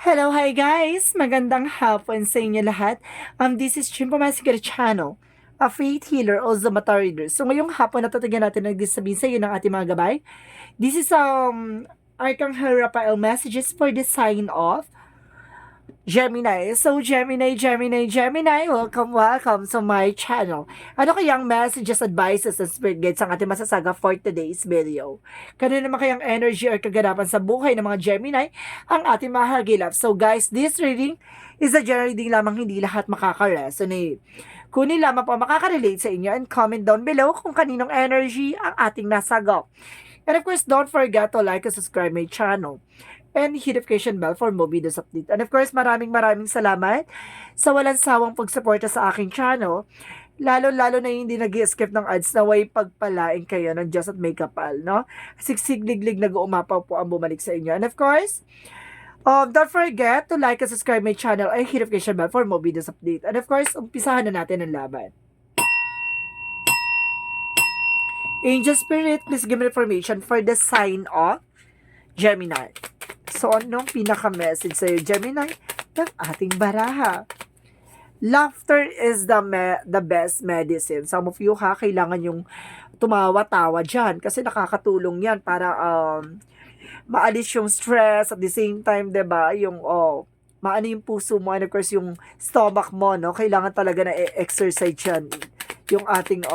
Hello, hi guys! Magandang hapon sa inyo lahat. This is Chimpo Masigara Channel, a faith healer, also mata reader. So ngayong hapon natatagan natin nagsasabihin sa iyo ng ating mga gabay. This is Archangel Raphael messages for the sign of Gemini. So, Gemini, welcome to my channel. Ano kayang messages, advices, and spirit guides ang ating masasaga for today's video? Kanino naman kayang energy or kaganapan sa buhay ng mga Gemini ang ating mahagilap? So, guys, this reading is a general reading lamang, hindi lahat makaka-resonate. Kunin lamang po makaka-relate sa inyo and comment down below kung kaninong energy ang ating nasagap. And of course, don't forget to like and subscribe my channel and hit notification bell for more videos update. And of course, maraming salamat sa walang sawang pagsuporta sa aking channel. Lalo-lalo na hindi nag-skip ng ads na way pagpalain kayo ng Diyos at may kapal, no? Sigsig-liglig nag-uumapaw po ang bumalik sa inyo. And of course, don't forget to like and subscribe my channel and hit notification bell for more videos update. And of course, umpisahan na natin ang laban. Angel Spirit, please give me information for the sign of Gemini. So, anong pinaka-message sa'yo, Gemini, ng ating baraha? Laughter is the best medicine. Some of you kailangan yung tumawa-tawa dyan kasi nakakatulong yan para maalis yung stress at the same time, 'di ba? Yung maano yung puso mo and of course yung stomach mo, no? Kailangan talaga na exercise yan yung ating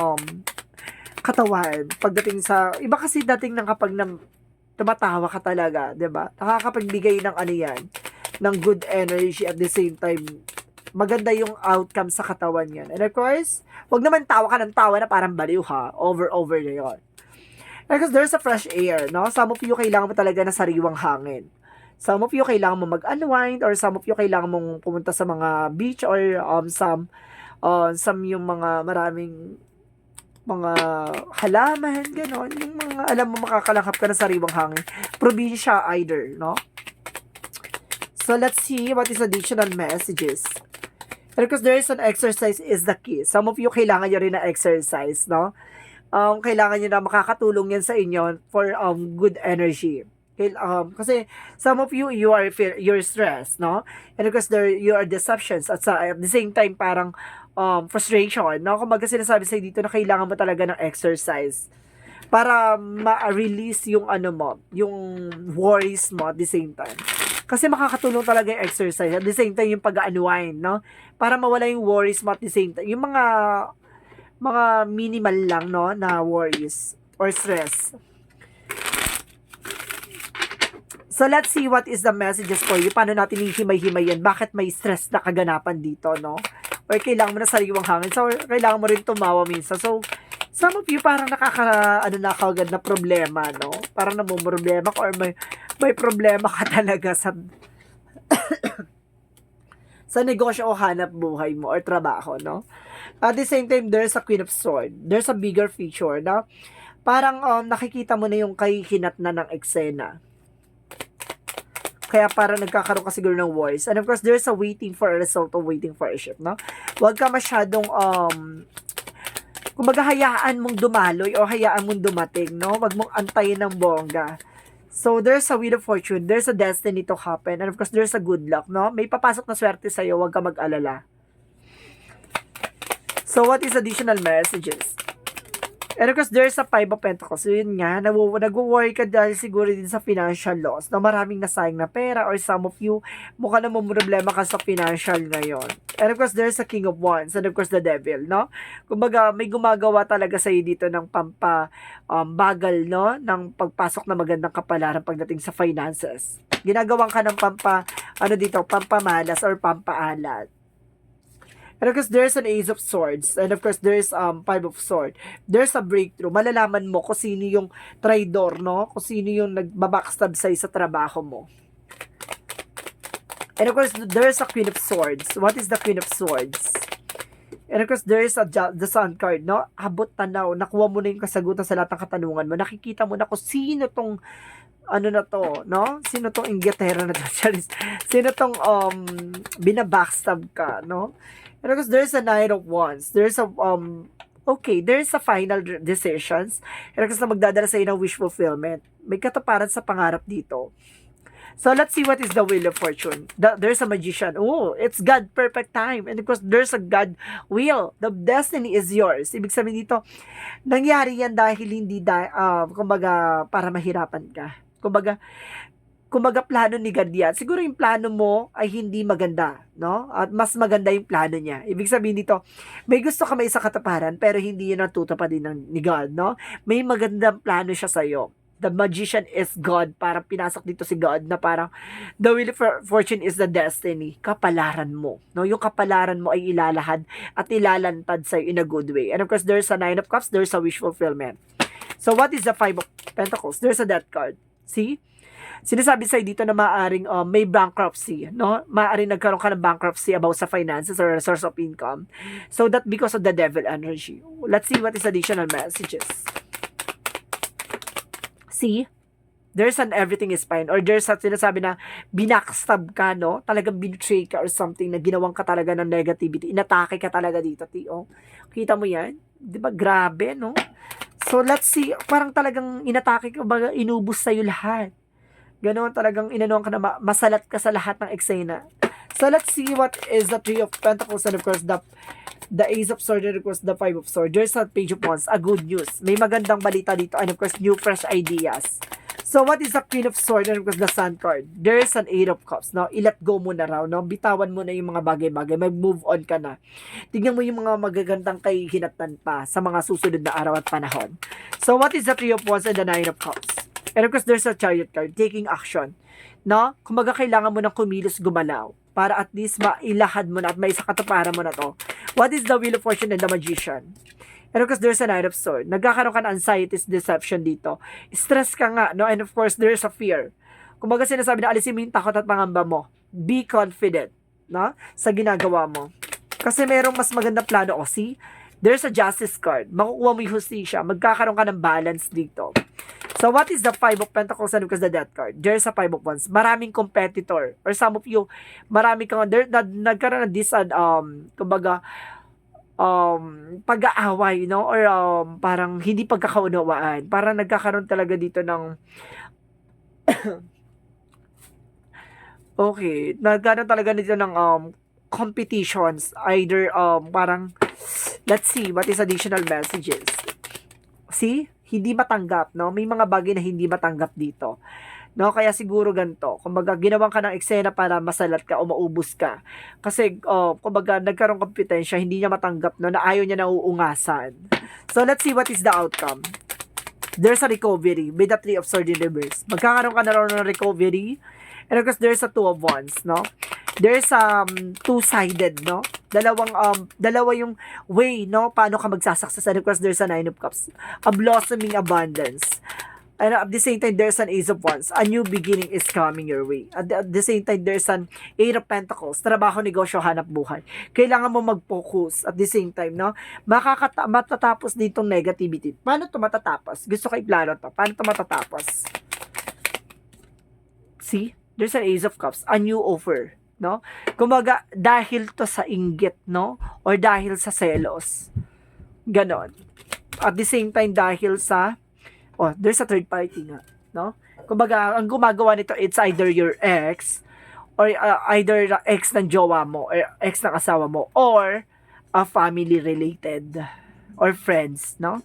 katawan. Pagdating sa iba kasi dating ng kapag tumatawa ka talaga, 'di ba? Nakakapagbigay ng ano 'yan, ng good energy at the same time maganda yung outcome sa katawan niyan. And of course, wag naman tawa ka ng tawa na parang baliw ha. Over na 'yon. Because there's a fresh air, no? Some of you kailangan mo talaga ng sariwang hangin. Some of you kailangan mo mag-unwind or some of you kailangan mong pumunta sa mga beach or some yung mga maraming mga halaman, gano'n. Yung mga, alam mo, makakalangkap ka ng sariwang hangin. Probinsya either, no? So, let's see what is additional messages. And because there is an exercise is the key. Some of you, kailangan nyo rin na exercise, no? Kailangan nyo na makakatulong yan sa inyo for good energy. Kasi some of you, you're stressed, no? And because you are deceptions at the same time, parang frustration, no? Kumbaga sinasabi sa'yo dito na kailangan mo talaga ng exercise para ma-release yung ano mo, yung worries mo at the same time. Kasi makakatulong talaga yung exercise at the same time yung pag-unwind, no? Para mawala yung worries mo at the same time. Yung mga minimal lang, no, na worries or stress. So, let's see what is the messages for you. Paano natin hihimay-himay yan? Bakit may stress na kaganapan dito, no? Or kailangan mo na sariwang hangin. So, kailangan mo rin tumawa minsan. So, some of you parang na kagad na problema, no? Parang namumroblema ka or may problema ka talaga sa sa negosyo o hanap buhay mo or trabaho, no? At the same time, there's a Queen of Swords. There's a bigger feature, no? Parang nakikita mo na yung kahihinat na ng eksena. Kaya parang nagkakaroon ka siguro ng voice. And of course, there's a waiting for a result or waiting for a shift, no? Huwag ka masyadong, kumbaga hayaan mong dumaloy o hayaan mong dumating, no? Huwag mong antayin ng bongga. So, there's a wheel of fortune. There's a destiny to happen. And of course, there's a good luck, no? May papasok na swerte sa'yo. Huwag ka mag-alala. So, what is additional messages? And of course, there's a Five of Pentacles. So, yun nga, nag-worry ka dahil siguro din sa financial loss na maraming nasayang na pera or some of you, mukha na problema ka sa financial ngayon. And of course, there's a King of Wands and of course, the Devil, no? Kumbaga, may gumagawa talaga sa'yo dito ng bagal, no? Ng pagpasok na magandang kapalaran pagdating sa finances. Ginagawan ka ng pampamalas or pampaalat. And of course, there's an Ace of Swords. And of course, there's Five of Swords. There's a breakthrough. Malalaman mo kung sino yung traidor, no? Kung sino yung nagbabackstab sa'yo sa trabaho mo. And of course, there's a Queen of Swords. What is the Queen of Swords? And of course, there's the Sun card, no? Habot tanaw. Nakuha mo na yung kasagutan sa lahat ng katanungan mo. Nakikita mo na kung sino tong ano na to, no? Sino tong inggitera na to? Sino tong binabackstab ka, no? And of course, there's a Knight of Wands. There's a there's a final decisions. And of course, na magdadala sa inyo ng wish fulfillment. May katuparan sa pangarap dito. So let's see what is the wheel of fortune. There's a magician. Oh, it's God perfect time. And of course, there's a God will. The destiny is yours. Ibig sabihin dito, nangyari yan dahil hindi kumbaga para mahirapan ka. Kumbaga plano ni God yan. Siguro yung plano mo ay hindi maganda, no? At mas maganda yung plano niya. Ibig sabihin dito, may gusto ka may sa katuparan pero hindi yun natutupadin ni God, no? May magandang plano siya sa'yo. The magician is God. Parang pinasok dito si God na parang the wheel of fortune is the destiny. Kapalaran mo. No? Yung kapalaran mo ay ilalahad at ilalantad sa'yo in a good way. And of course, there's a 9 of cups. There's a wish fulfillment. So what is the 5 of pentacles? There's a death card. See? Sinasabi sa'yo dito na maaaring may bankruptcy, no? Maaaring nagkaroon ka ng bankruptcy about sa finances or a source of income. So that because of the devil energy. Let's see what is additional messages. See? There's an everything is fine. Or there's a sinasabi na binackstab ka, no? Talagang binutray ka or something na ginawang ka talaga ng negativity. Inatake ka talaga dito, Tio. Kita mo yan? Di ba? Grabe, no? So let's see. Parang talagang inatake ka, baga inubos sa'yo lahat. Ganoon talagang inanuan ka na masalat ka sa lahat ng eksena. So let's see what is the 3 of pentacles and of course the ace of swords and of course the 5 of swords. There's a page of wands, a good news. May magandang balita dito and of course new fresh ideas. So what is the queen of swords and of course the sun card? There's an 8 of cups, no? I-let go mo na raw, no? Bitawan mo na yung mga bagay-bagay. Mag-move on ka na. Tingnan mo yung mga magagandang kahihinatnan pa sa mga susunod na araw at panahon. So what is the 3 of wands and the 9 of cups? And of course, there's a chariot card, taking action. No? Kumbaga, kailangan mo ng kumilos gumalaw para at least mailahad mo na at may sakatuparan mo na to. What is the wheel of fortune and the magician? And of course, there's a 9 of swords. Nagkakaroon ka ng anxiety, deception dito. Stress ka nga, no? And of course, there's a fear. Kumbaga, sinasabi na alisin mo yung takot at pangamba mo. Be confident, no? Sa ginagawa mo. Kasi merong mas magandang plano. O, see? There's a justice card. Makukuha mo yung hustisya. Magkakaroon ka ng balance dito. So, what is the 5 of pentacles and because the death card? There's a 5 of wands. Maraming competitor. Or some of you, marami kang, nagkaroon ng this, kumbaga, pag-aaway, no? Or parang hindi pagkakaunawaan. Parang nagkakaroon talaga dito ng okay, nagkaroon talaga dito ng competitions. Either parang let's see what is additional messages. See? Hindi matanggap, no? May mga bagay na hindi matanggap dito. No, kaya siguro ganito. Kumbaga, ginawan ka ng eksena para masalat ka o maubos ka. Kasi, kumbaga, nagkaroon kompetensya, hindi niya matanggap, no, na ayaw niya nauungasan. So, let's see what is the outcome. There's a recovery with the 3 of swords in reverse. Magkakaroon ka na rin ng recovery. And of course, there's a 2 of wands, no? There's two-sided, no? Dalawa yung way, no? Paano ka magsasucess. And of course, there's a 9 of cups. A blossoming abundance. And at the same time, there's an ace of wands. A new beginning is coming your way. At the same time, there's an 8 of pentacles. Trabaho, negosyo, hanap buhay. Kailangan mo mag-focus at the same time, no? Matatapos ditong negativity. Paano to matatapos? Gusto ko i-plano to. Paano to matatapos? See? There's an ace of cups. A new offer, no? Kumbaga, dahil to sa inggit, no? Or dahil sa selos. Ganon. At the same time, dahil sa there's a third party nga, no? Kumbaga, ang gumagawa nito, it's either your ex, or either the ex ng jowa mo, or ex ng asawa mo, or a family related, or friends, no?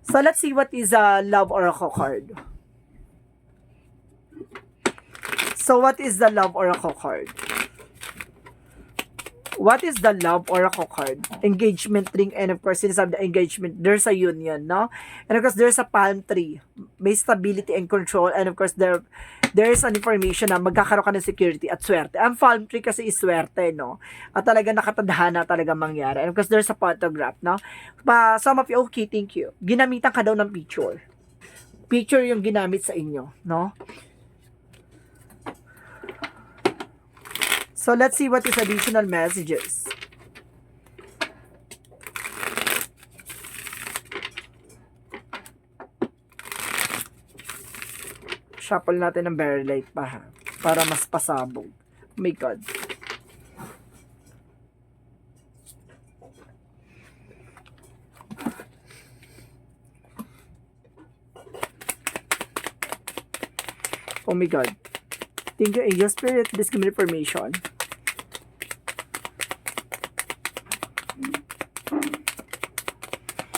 So, let's see what is a love oracle card. So, what is the love oracle card? What is the love oracle card? Engagement ring, and of course, sinasabi the engagement, there's a union, no? And of course, there's a palm tree. May stability and control, and of course, there's an information na magkakaroon ka ng security at swerte. Ang palm tree kasi is swerte, no? At talaga nakatadhana talaga mangyari. And of course, there's a photograph, no? Some of you, okay, thank you. Ginamitan ka daw ng picture. Picture yung ginamit sa inyo, no? So, let's see what is additional messages. Shuffle natin ng very light pa, ha? Para mas pasabog. Oh my God. Oh my God. Thank you, Angel Spirit. Please give me information.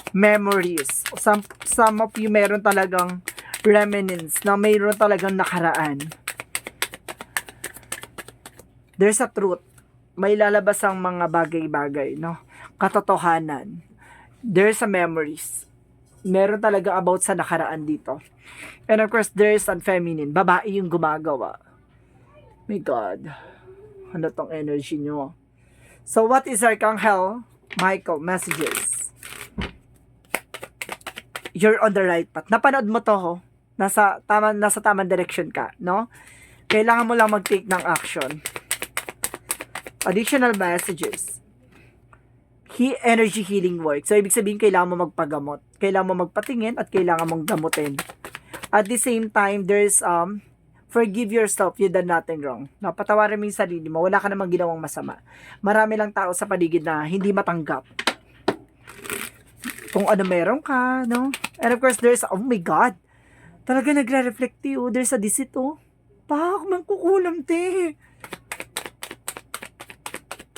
Memories. Some of you meron talagang remnants na mayroon talagang nakaraan. There's a truth. May lalabas ang mga bagay-bagay, no? Katotohanan. There's a memories. Meron talaga about sa nakaraan dito. And of course, there's a feminine. Babae yung gumagawa. My God. Ano tong energy nyo? So, what is Archangel Michael messages? You're on the right path. Napanood mo to, ho? Nasa tamang direction ka, no? Kailangan mo lang mag-take ng action. Additional messages. Energy healing work. So, ibig sabihin, kailangan mo magpagamot. Kailangan mo magpatingin at kailangan mong gamutin. At the same time, there's, forgive yourself, you done nothing wrong. No, patawarin mo yung sarili mo. Wala ka namang ginawang masama. Marami lang tao sa paligid na hindi matanggap kung ano meron ka, no? And of course, there's, oh my God, talaga nagre-reflect you. There's a deceit, oh. Pak, man kukulam, te.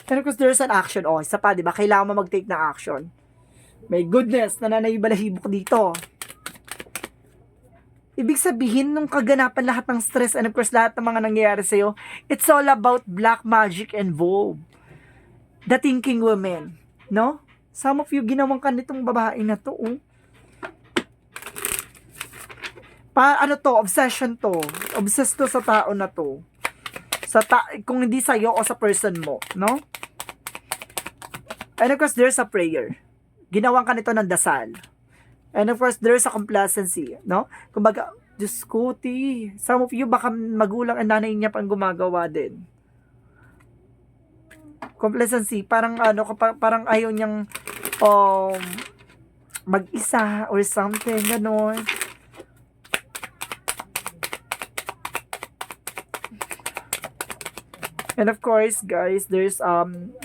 And of course, there's an action. Oh, isa pa, di ba? Kailangan mo mag-take na action. My goodness, nananayibalahibok dito. Ibig sabihin, nung kaganapan lahat ng stress and of course, lahat ng mga nangyayari sa'yo, it's all about black magic involved. The thinking woman, no? Some of you, ginawang ka nitong babae na to, oh. Ano to? Obsession to. Obsessed to sa tao na to. Kung hindi sa'yo o sa person mo, no? And of course, there's a prayer. Ginawang ka nito ng dasal. And of course, there's a complacency, no? Kumbaga, Diyos ko, ti. Some of you, baka magulang ang nanay niya pang gumagawa din. Complacency, parang parang ayaw niyang mag-isa or something, gano'n. And of course, guys, there's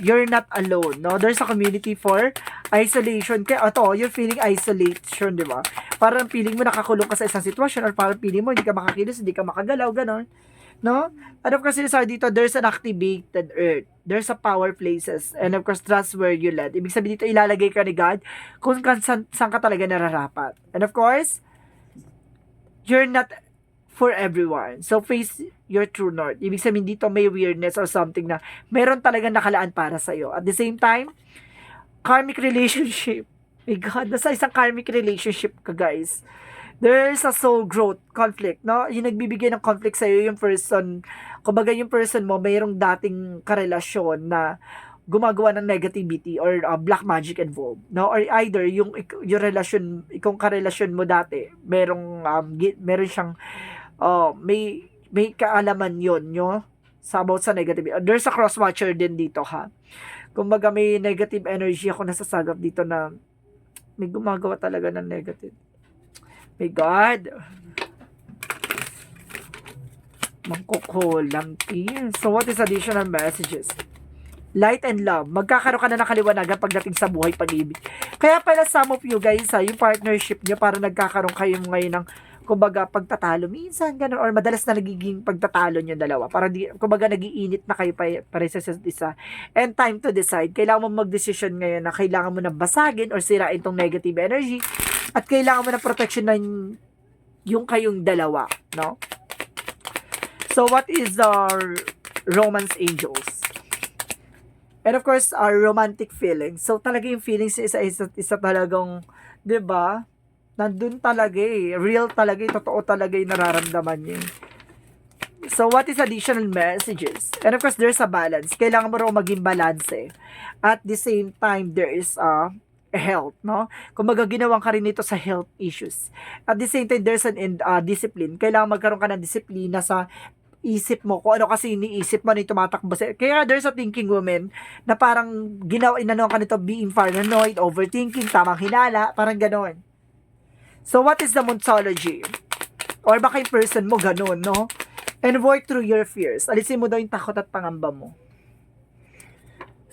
you're not alone, no? There's a community for isolation. Kaya you're feeling isolation, di ba? Parang feeling mo nakakulong ka sa isang sitwasyon or parang feeling mo hindi ka makakilos, hindi ka makagalaw, ganon. No? And of course, dito, there's an activated earth. There's a power places. And of course, that's where you led. Ibig sabihin dito, ilalagay ka ni God kung saan ka talaga nararapat. And of course, you're not for everyone. So, face your true north. Ibig sabihin dito, may weirdness or something na meron talaga nakalaan para sa'yo. At the same time, karmic relationship. My God, nasa isang karmic relationship ka, guys. There's a soul growth conflict, no? Yung nagbibigay ng conflict sa'yo, yung person, kumbaga yung person mo, mayroong dating karelasyon na gumagawa ng negativity or black magic involved, no? Or either yung relasyon, kung karelasyon mo dati, meron siyang may kaalaman yon, no? Sa about sa negative. There's a cross-watcher din dito, ha? Kumbaga may negative energy ako nasasagap dito na may gumagawa talaga ng negative. My God. Mangkukulam, team. So, what is additional messages? Light and love. Magkakaroon ka na ng kaliwanagan pagdating sa buhay pag-ibig. Kaya pala some of you guys, yung partnership nyo, para nagkakaroon kayo ngayon ng, kumbaga, pagtatalo. Minsan, ganun. Or madalas na nagiging pagtatalo nyo dalawa. Para kumbaga, nagiinit na kayo para sa isa. And time to decide. Kailangan mo mag-decision ngayon na kailangan mo na basagin or sirain tong negative energy. At kailangan mo na protection ng yung kayong dalawa, no? So, what is our romance angels? And of course, our romantic feelings. So, talaga yung feelings isa talagang, di ba? Nandun talaga eh. Real talaga eh. Totoo talaga yung nararamdaman niya. So, what is additional messages? And of course, there's a balance. Kailangan mo rin maging balance eh. At the same time, there is health, no? Kumbaga, ginawang ka rin ito sa health issues. At the same time, there's an discipline. Kailangan magkaroon ka ng disiplina sa isip mo, kung ano kasi iniisip mo na tumatakbo sa. Kaya there's a thinking woman na parang inano ka nito, being paranoid, overthinking, tamang hinala, parang ganon. So, what is the Monsology? Or baka yung person mo ganon, no? And work through your fears. Alisin mo daw yung takot at pangamba mo.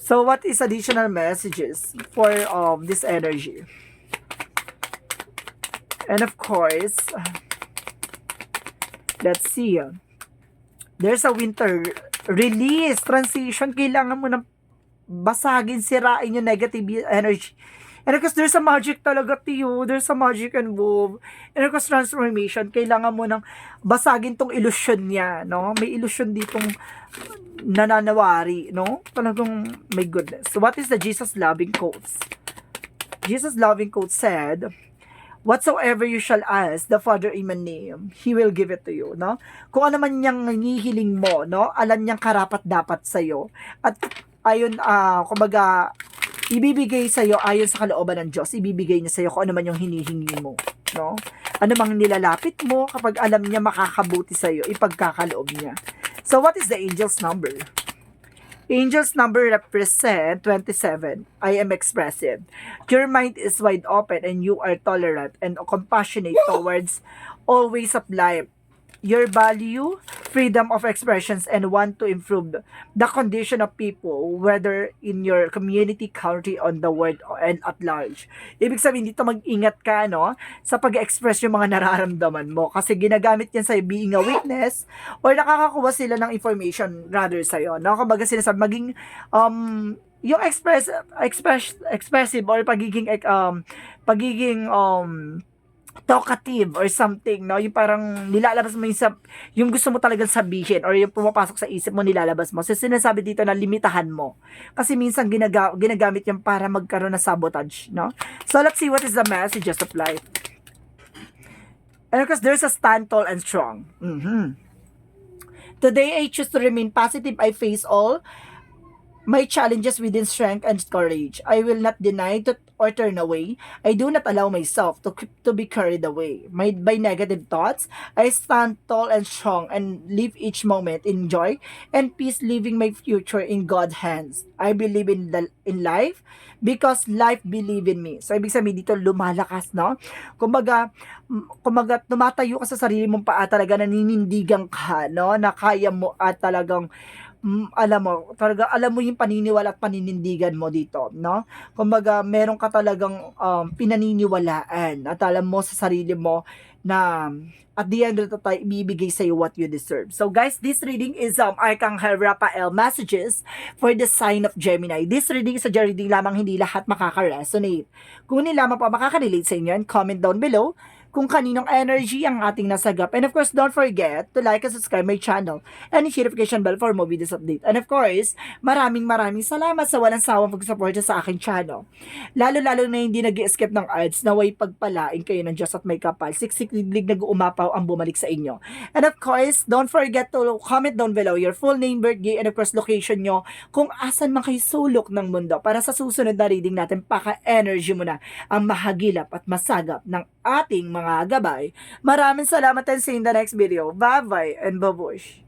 So, what is additional messages for this energy? And of course, let's see. There's a winter release, transition. Kailangan mo ng basagin, sirain yung negative energy. And of course, there's a magic talaga to you. There's a magic involved. And of course, transformation. Kailangan mo ng basagin tong illusion niya, no? May illusion ditong nananawari, no? Talagang, my goodness. So, what is the Jesus loving quotes? Jesus loving quote said, whatsoever you shall ask the Father in my name, He will give it to you, no? Kung ano man niyang hinihiling mo, no? Alam niyang karapat-dapat sa'yo. At ayon, kumbaga, ibibigay sa'yo ayon sa kalooban ng Diyos. Ibibigay niya sa'yo kung ano man yung hinihingi mo, no? Ano mang nilalapit mo, kapag alam niya makakabuti sa'yo, ipagkakaloob niya. So, what is the angel's number? Angel's number represent 27. I am expressive. Your mind is wide open and you are tolerant and compassionate towards all ways of life. Your value, freedom of expressions, and want to improve the condition of people, whether in your community, country, on the world, and at large. Ibig sabihin dito, mag-ingat ka, no, sa pag-express yung mga nararamdaman mo. Kasi ginagamit yan sa being a witness or nakakakuha sila ng information rather sa'yo, no? Kumbaga sinasabi, maging, yung expressive or pagiging talkative or something, no? Yung parang nilalabas mo yung gusto mo talagang sabihin or yung pumapasok sa isip mo, nilalabas mo. So, sinasabi dito na limitahan mo. Kasi minsan ginagamit yan para magkaroon ng sabotage, no? So, let's see what is the messages of life. And of course, there's a stand tall and strong. Today, I choose to remain positive. I face all my challenges within strength and courage. I will not deny or turn away. I do not allow myself to be carried away by negative thoughts. I stand tall and strong and live each moment in joy and peace, leaving my future in God's hands. I believe in life because life believe in me. So, ibig sabihin dito, lumalakas, no? Kumbaga, tumatayo ka sa sarili mong paa, talaga naninindigan ka, no? Na kaya mo at talagang alam mo yung paniniwala at paninindigan mo dito, no? Kumbaga, meron ka talagang pinaniniwalaan at alam mo sa sarili mo na at the end of the time, ibibigay sa'yo what you deserve. So guys, this reading is Archangel Raphael messages for the sign of Gemini. This reading is a reading lamang, hindi lahat makaka-resonate. Kung hindi lamang pa makaka-relate sa inyo, comment down below kung kaninong energy ang ating nasagap. And of course, don't forget to like and subscribe my channel and hit notification bell for more videos update. And of course, maraming salamat sa walang sawang pag-support sa aking channel. Lalo na hindi nag-skip ng ads, naway pagpalain kayo ng Diyos at may kapal. Siksik-liglig nag-uumapaw ang bumalik sa inyo. And of course, don't forget to comment down below your full name, birthday, and of course, location nyo kung asan man kayo sulok ng mundo para sa susunod na reading natin, paka-energy mo na ang mahagilap at masagap ng ating mga gabay. Maraming salamat and see you in the next video. Bye-bye and babush!